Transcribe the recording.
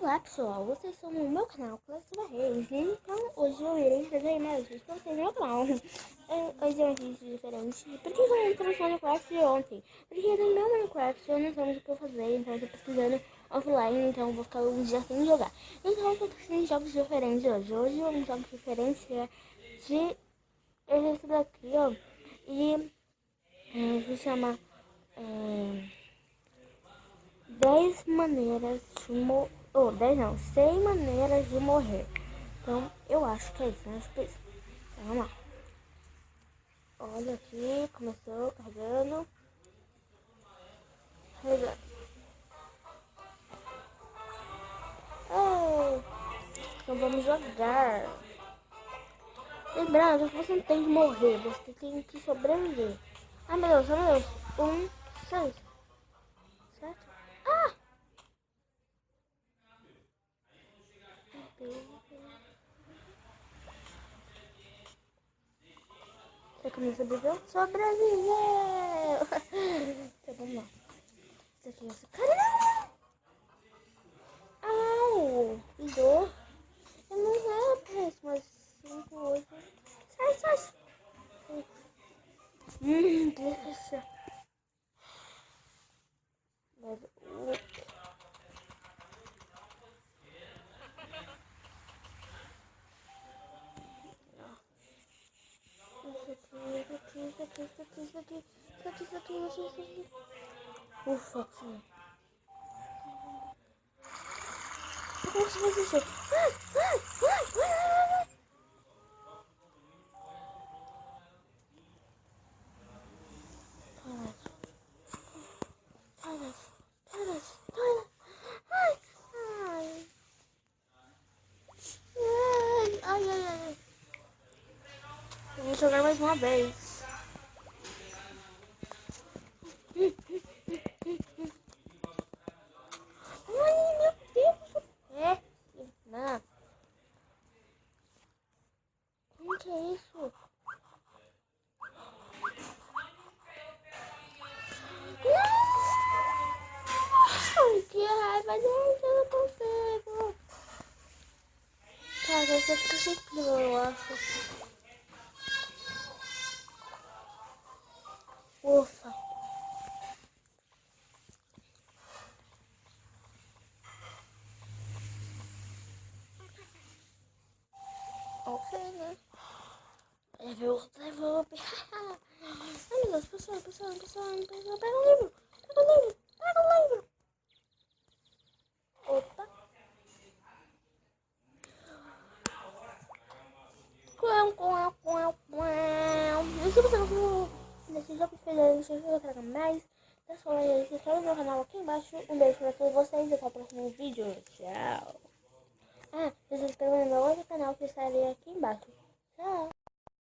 Olá pessoal, vocês estão no meu canal Clássica Reis. Então hoje eu irei trazer mais vídeos para vocês no meu canal. Hoje é um vídeo diferente. Por que eu não entrei no Minecraft ontem? Porque no meu Minecraft eu não sei o que eu fazer, então eu tô pesquisando offline, então eu vou ficar um dia sem jogar. Então eu tô pesquisando jogos diferentes hoje. Hoje um jogo diferente é de esse daqui, ó. E se chama 10 maneiras de morrer. 10 não, 100 maneiras de morrer. Então, eu acho que é isso, né? Acho que é isso. Então, vamos lá. Olha aqui, começou carregando. Carregando. Então, vamos jogar. Lembrando que você não tem que morrer, você tem que sobreviver. Ai, meu Deus, meu Deus. 6. Certo? Ah! Meu Deus. Você começa a sobreviveu? Sobreviveu! Então, vamos lá. Isso aqui é essa. Caramba! Au! Que dor! Eu não era péssimo assim, hoje. Sai, sai! Delícia! Mas isso aqui. Ufa, sim. Como se fosse isso? Ai. Eu vou jogar mais uma vez. Ai, meu Deus. Não. Como que é isso? Não! Que raiva, gente. Eu não consigo. Tá, vai ser possível, eu acho. Ufa. Ok, né? Level up. Ai, meu Deus, pessoal, pega o livro. Pega o livro. Opa. E se você gostou desse jogo diferente, se você quer mais, deixa o like, se inscreve no meu canal aqui embaixo. Um beijo pra todos vocês e até o próximo vídeo. Tchau. Ah, se inscreva no meu outro canal que estarei aqui embaixo. Tchau.